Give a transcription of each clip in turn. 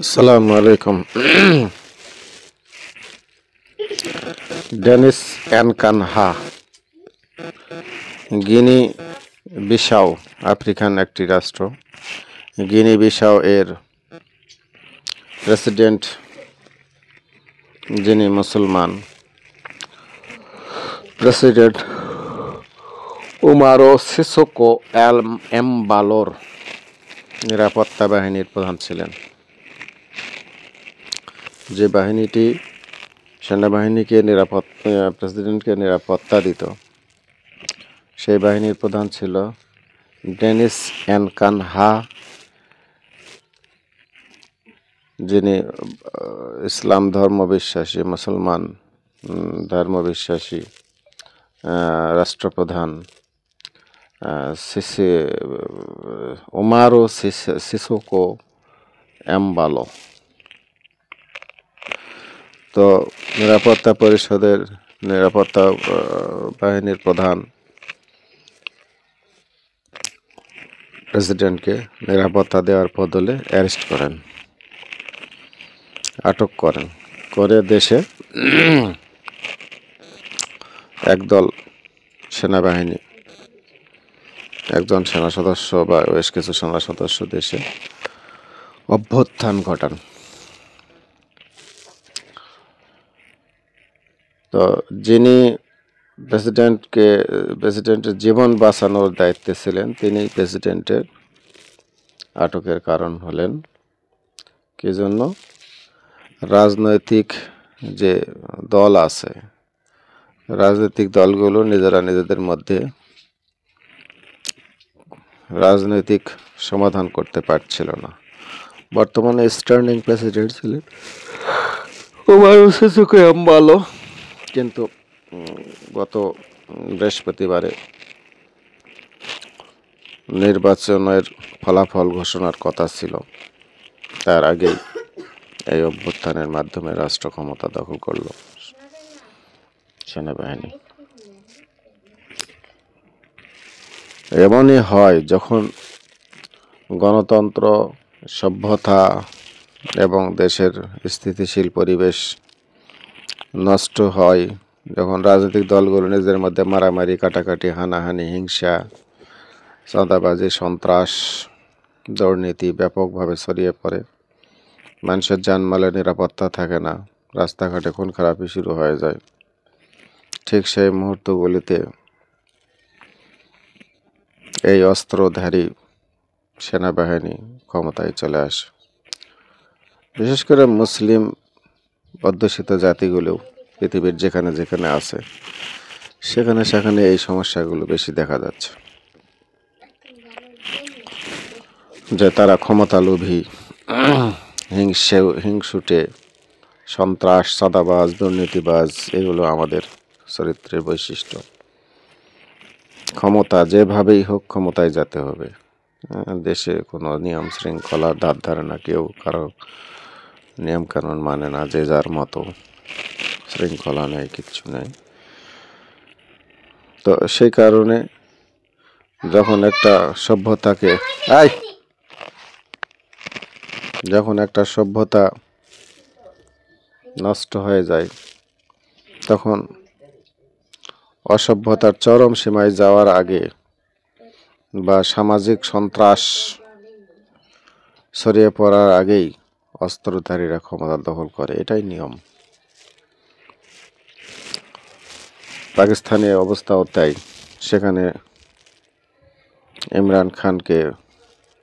আসসালামু আলাইকুম। ডেনিস এনকানহা গিনি Bissau African একটি রাষ্ট্র। গিনি বিসাউ এর প্রেসিডেন্ট যিনি মুসলমান প্রেসিডেন্ট উমারো সিসোকো এমবালোর নিরাপত্তা বাহিনীর প্রধান ছিলেন। যে বাহিনীটি সেনাবাহিনীকে প্রেসিডেন্টকে নিরাপত্তা দিত, সেই বাহিনীর প্রধান ছিল ডেনিস এনকানহা, যিনি ইসলাম ধর্মবিশ্বাসী মুসলমান ধর্মবিশ্বাসী রাষ্ট্রপ্রধান উমারো সিসোকো এমবালো। তো নিরাপত্তা পরিষদের নিরাপত্তা বাহিনীর প্রধান প্রেসিডেন্টকে নিরাপত্তা দেওয়ার বদলে অ্যারেস্ট করেন, আটক করেন, করে দেশে একদল সেনাবাহিনী, একজন সেনা সদস্য বা বেশ কিছু সেনা সদস্য দেশে অভ্যুত্থান ঘটান। তো যিনি প্রেসিডেন্টের জীবন বাঁচানোর দায়িত্বে ছিলেন, তিনি প্রেসিডেন্টের আটকের কারণ হলেন কি জন্য? রাজনৈতিক যে দল আছে, রাজনৈতিক দলগুলো নিজেরা নিজেদের মধ্যে রাজনৈতিক সমাধান করতে পারছিল না। বর্তমানে স্ট্যান্ডিং প্রেসিডেন্ট ছিলেন উমারো সিসোকো এমবালো, কিন্তু গত বৃহস্পতিবারে নির্বাচনের ফলাফল ঘোষণার কথা ছিল, তার আগেই এই অভ্যুত্থানের মাধ্যমে রাষ্ট্র ক্ষমতা দখল করল সেনাবাহিনী। এমনই হয় যখন গণতন্ত্র, সভ্যতা এবং দেশের স্থিতিশীল পরিবেশ নষ্ট হয়, যখন রাজনৈতিক দলগুলো নিজের মধ্যে মারামারি, কাটাকাটি, হানাহানি, হিংসা, চাঁদাবাজি, সন্ত্রাস, দুর্নীতি ব্যাপকভাবে ছড়িয়ে পড়ে, মানুষের জানমালের নিরাপত্তা থাকে না, রাস্তাঘাটে খুন খারাপি শুরু হয়ে যায়। ঠিক সেই মুহূর্তগুলিতে এই অস্ত্রধারী সেনাবাহিনী ক্ষমতায় চলে আসে। বিশেষ করে মুসলিম অধ্যুষিত জাতিগুলো পৃথিবীর যেখানে যেখানে আছে, সেখানে সেখানে এই সমস্যাগুলো বেশি দেখা যাচ্ছে, যে তারা ক্ষমতালোভী, হিংসুটে, সন্ত্রাস, চাঁদাবাজ, দুর্নীতিবাজ, এগুলো আমাদের চরিত্রের বৈশিষ্ট্য। ক্ষমতা যেভাবেই হোক ক্ষমতায় যেতে হবে। দেশে কোনো নিয়ম শৃঙ্খলা ধার ধারে না, কেউ কারো নিয়ম কানুন মানে না, যে যার মতো, শৃঙ্খলা নেই, কিচ্ছু নেই। তো সেই কারণে যখন একটা সভ্যতা নষ্ট হয়ে যায়, তখন অসভ্যতার চরম সীমায় যাওয়ার আগে বা সামাজিক সন্ত্রাস ছড়িয়ে পড়ার আগেই অস্ত্রধারীরা ক্ষমতা দখল করে, এটাই নিয়ম। পাকিস্তানের অবস্থাও তাই। সেখানে ইমরান খানকে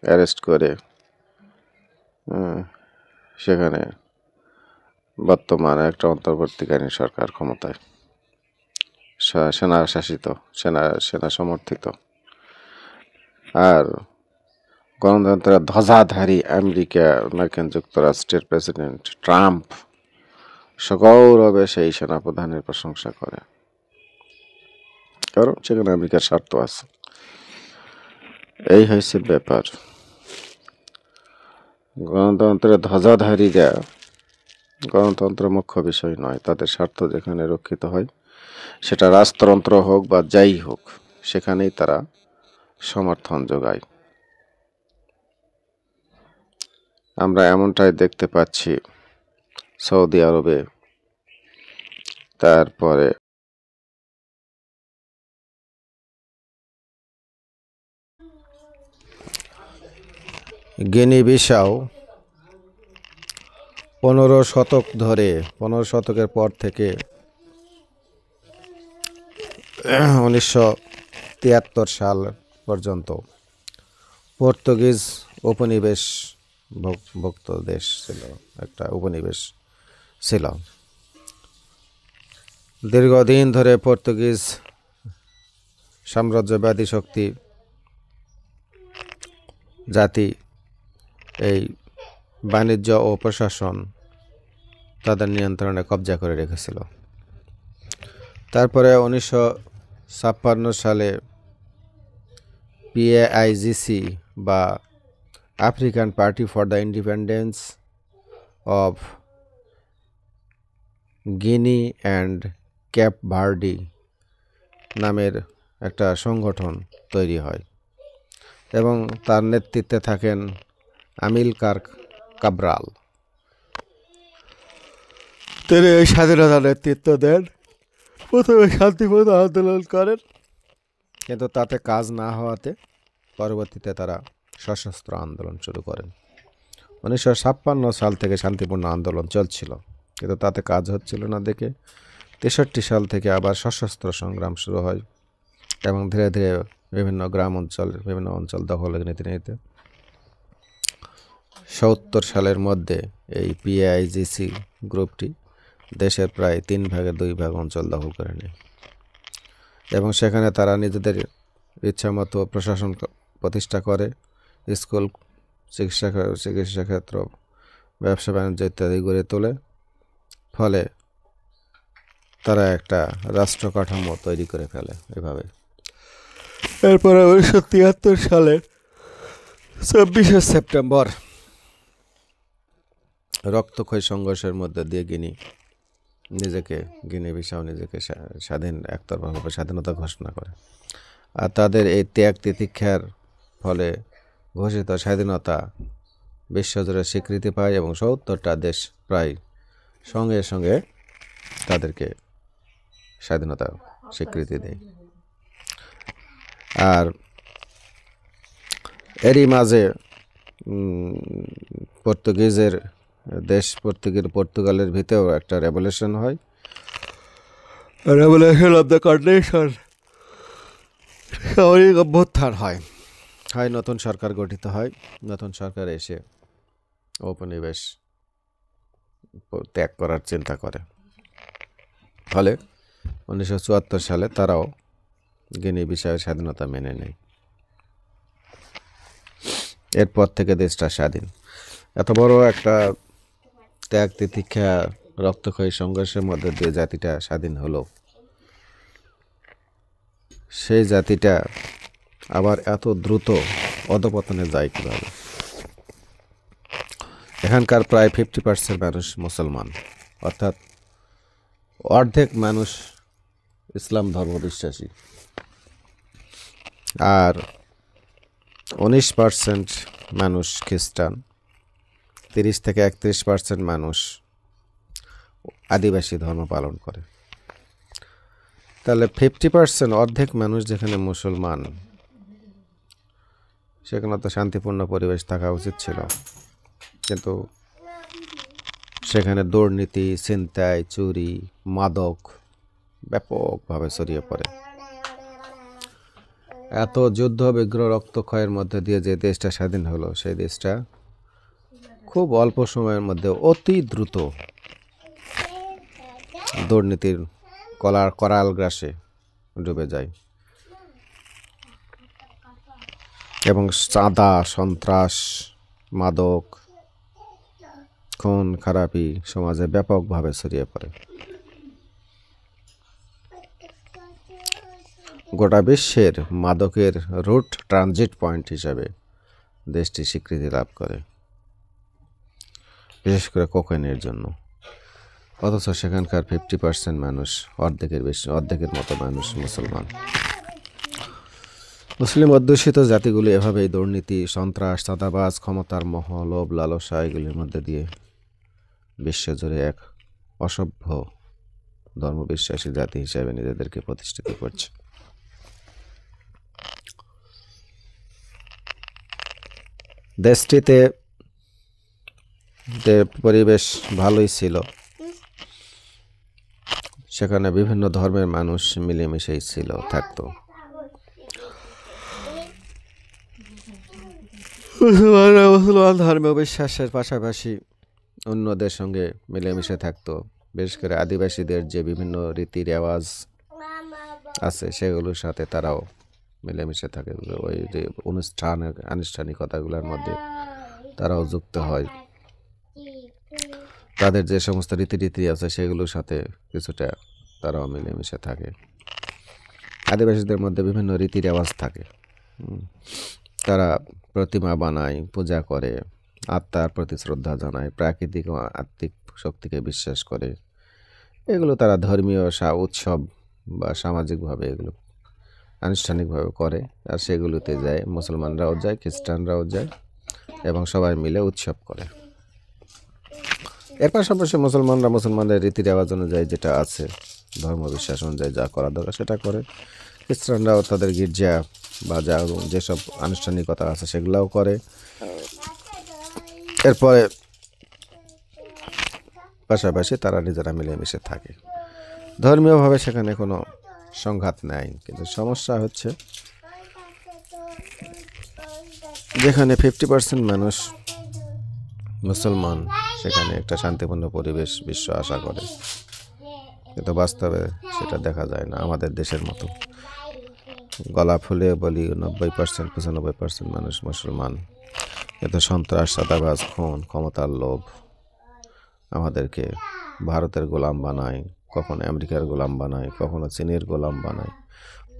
অ্যারেস্ট করে সেখানে বর্তমানে একটা অন্তর্বর্তীকালীন সরকার ক্ষমতায়, সেনা শাসিত, সেনা সমর্থিত। আর গণতন্ত্রের ধ্বজাধারী মার্কিন যুক্তরাষ্ট্রের প্রেসিডেন্ট ট্রাম্প সগৌরবে সেই সেনাপ্রধানের প্রশংসা করে, কারণ সেখানে আমেরিকার স্বার্থ আছে। এই হয়েছে ব্যাপার। গণতন্ত্রের ধ্বজাধারীরা, গণতন্ত্র মুখ্য বিষয় নয়, তাদের স্বার্থ যেখানে রক্ষিত হয়, সেটা রাজতন্ত্র হোক বা যাই হোক, সেখানেই তারা সমর্থন যোগায়। আমরা এমনটাই দেখতে পাচ্ছি সৌদি আরবে, তারপরে গিনি বিসাউ 15 শতক ধরে 15 শতকের পর থেকে 1973 সাল পর্যন্ত পর্তুগিজ উপনিবেশ ভুক্ত দেশ ছিল, একটা উপনিবেশ ছিল। দীর্ঘদিন ধরে পর্তুগিজ সাম্রাজ্যবাদী শক্তি জাতি এই বাণিজ্য ও প্রশাসন তাদের নিয়ন্ত্রণে কবজা করে রেখেছিল। তারপরে 1956 সালে PAIGC বা African party for the independence of Guinea and cap Vardy নামের একটা সংগঠন তৈরি হয় এবং তার নেতৃত্বে থাকেন আমিলকার কাব্রাল। তিনি এই স্বাধীনতার নেতৃত্ব দেন, প্রথমে শান্তিপূর্ণ আন্দোলন করেন, কিন্তু তাতে কাজ না হওয়াতে পরবর্তীতে তারা সশস্ত্র আন্দোলন শুরু করেন। 1956 সাল থেকে শান্তিপূর্ণ আন্দোলন চলছিল, কিন্তু তাতে কাজ হচ্ছিল না দেখে 63 সাল থেকে আবার সশস্ত্র সংগ্রাম শুরু হয় এবং ধীরে ধীরে বিভিন্ন বিভিন্ন অঞ্চল দখলে নিতে নিতে 70 সালের মধ্যে এই PAIGC গ্রুপটি দেশের প্রায় 3 ভাগের 2 ভাগ অঞ্চল দখল করে নেয় এবং সেখানে তারা নিজেদের ইচ্ছামতো প্রশাসন প্রতিষ্ঠা করে, স্কুল, চিকিৎসা ক্ষেত্র, ব্যবসা বাণিজ্য ইত্যাদি গড়ে তোলে। ফলে তারা একটা রাষ্ট্র কাঠামো তৈরি করে ফেলে এভাবে। এরপরে 1973 সালের 24শে সেপ্টেম্বর রক্তক্ষয়ী সংঘর্ষের মধ্যে দিয়ে গিনি বিসাউ নিজেকে একতরফাভাবে স্বাধীনতা ঘোষণা করে। আর তাদের এই ত্যাগ তিতিক্ষার ফলে ঘোষিত স্বাধীনতা বিশ্বজুড়ে স্বীকৃতি পায় এবং 70টা দেশ প্রায় সঙ্গে সঙ্গে তাদেরকে স্বাধীনতা স্বীকৃতি দেয়। আর এরই মাঝে পর্তুগালের ভিতরেও একটা রেভলিউশন হয়, রেভলিউশন অফ দ্য কন্ডিশন, সামরিক অভ্যুত্থান হয়। নতুন সরকার গঠিত হয়। নতুন সরকার এসে উপনিবেশ ত্যাগ করার চিন্তা করে। ফলে 1974 সালে তারাও গিনি বিসাউয়ের স্বাধীনতা মেনে নেয়। এরপর থেকে দেশটা স্বাধীন। এত বড় একটা ত্যাগ তিতিক্ষা রক্তক্ষয়ী সংঘর্ষের মধ্যে দিয়ে জাতিটা স্বাধীন হলো, সেই জাতিটা আবার এত দ্রুত অধঃপতনে যায় কীভাবে? এখানকার প্রায় 50% মানুষ মুসলমান, অর্থাৎ অর্ধেক মানুষ ইসলাম ধর্ম বিশ্বাসী, আর 19% মানুষ খ্রিস্টান, 30 থেকে 31% মানুষ আদিবাসী ধর্ম পালন করে। তাহলে 50%, অর্ধেক মানুষ যেখানে মুসলমান, সেখানে তো শান্তিপূর্ণ পরিবেশ থাকা উচিত ছিল, কিন্তু সেখানে দুর্নীতি, ছিনতাই, চুরি, মাদক ব্যাপকভাবে ছড়িয়ে পড়ে। এত যুদ্ধ বিগ্রহ রক্তক্ষয়ের মধ্যে দিয়ে যে দেশটা স্বাধীন হলো, সেই দেশটা খুব অল্প সময়ের মধ্যে অতি দ্রুত দুর্নীতির করাল গ্রাসে ডুবে যায় এবং চাঁদা, সন্ত্রাস, মাদক, খুন খারাপি সমাজে ব্যাপকভাবে ছড়িয়ে পড়ে। গোটা বিশ্বের মাদকের রুট ট্রানজিট পয়েন্ট হিসাবে দেশটি স্বীকৃতি লাভ করে, বিশেষ করে কোকেনের জন্য। অথচ সেখানকার 50% মানুষ, অর্ধেকের মতো মানুষ মুসলমান। মুসলিম অধ্যুষিত জাতিগুলি এভাবেই দুর্নীতি, সন্ত্রাস, চাঁদাবাজ, ক্ষমতার মোহ, লোভ, লালসা এগুলির মধ্যে দিয়ে বিশ্বজুড়ে এক অসভ্য ধর্মবিশ্বাসী জাতি হিসেবে নিজেদেরকে প্রতিষ্ঠিত করছে। দেশটিতে যে পরিবেশ ভালোই ছিল, সেখানে বিভিন্ন ধর্মের মানুষ মিলেমিশেই ছিল, থাকতো। মুসলমান ধর্মীয় বিশ্বাসের পাশাপাশি অন্যদের সঙ্গে মিলেমিশে থাকতো। বিশেষ করে আদিবাসীদের যে বিভিন্ন রীতি রেওয়াজ আছে সেগুলোর সাথে তারাও মিলেমিশে থাকে। ওই যে আনুষ্ঠানিকতাগুলোর মধ্যে তারাও যুক্ত হয়। তাদের যে সমস্ত রীতি আছে সেগুলোর সাথে কিছুটা তারাও মিলেমিশে থাকে। আদিবাসীদের মধ্যে বিভিন্ন রীতি রেওয়াজ থাকে। তারা প্রতিমা বানায়, পূজা করে, আত্মার প্রতি শ্রদ্ধা জানায়, প্রাকৃতিক ও আত্মিক শক্তিকে বিশ্বাস করে। এগুলো তারা ধর্মীয় উৎসব বা সামাজিকভাবে এগুলো আনুষ্ঠানিকভাবে করে, আর সেগুলোতে যায়। মুসলমানরাও যায়, খ্রিস্টানরাও যায় এবং সবাই মিলে উৎসব করে। এর পাশাপাশি মুসলমানদের রীতি রেওয়াজ অনুযায়ী যেটা আছে, ধর্ম বিশ্বাস অনুযায়ী যা করা দরকার সেটা করে। খ্রিস্টানরাও তাদের গির্জা বা যেসব আনুষ্ঠানিকতা আছে সেগুলোও করে। এরপরে পাশাপাশি তারা নিজেরা মিলেমিশে থাকে। ধর্মীয়ভাবে সেখানে কোনো সংঘাত নাই, কিন্তু সমস্যা হচ্ছে যেখানে 50% মানুষ মুসলমান, সেখানে একটা শান্তিপূর্ণ পরিবেশ বিশ্ব আশা করে, কিন্তু বাস্তবে সেটা দেখা যায় না। আমাদের দেশের মতো গলা ফুলে বলি 90% 95% মানুষ মুসলমান, কিন্তু সন্ত্রাস, চাঁদাবাজ, খুন, ক্ষমতার লোভ আমাদেরকে ভারতের গোলাম বানায়, কখনো আমেরিকার গোলাম বানায়, কখনো চীনের গোলাম বানায়।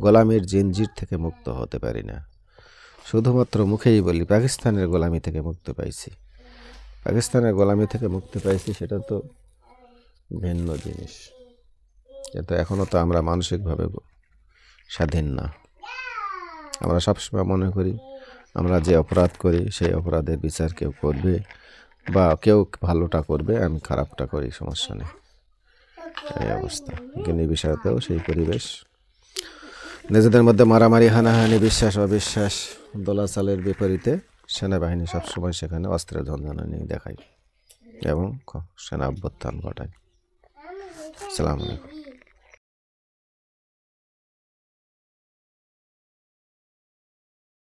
গোলামির জিনজির থেকে মুক্ত হতে পারি না। শুধুমাত্র মুখেই বলি পাকিস্তানের গোলামি থেকে মুক্তি পাইছি। পাকিস্তানের গোলামি থেকে মুক্তি পাইছি, সেটা তো ভিন্ন জিনিস, কিন্তু এখনও তো আমরা মানসিকভাবে স্বাধীন না। আমরা সবসময় মনে করি আমরা যে অপরাধ করি সেই অপরাধের বিচার কেউ করবে, বা কেউ ভালোটা করবে, আমি খারাপটা করি, সমস্যা নেই, এই অবস্থা। কিন্তু এই বিষয়তেও সেই পরিবেশ। নিজেদের মধ্যে মারামারি, হানাহানি, বিশ্বাস অবিশ্বাস, দোলাচালের বিপরীতে সেনাবাহিনী সবসময় সেখানে অস্ত্রের ঝঞ্ঝানি দেখায় এবং সেনা অভ্যুত্থান ঘটায়। আসসালামু আলাইকুম।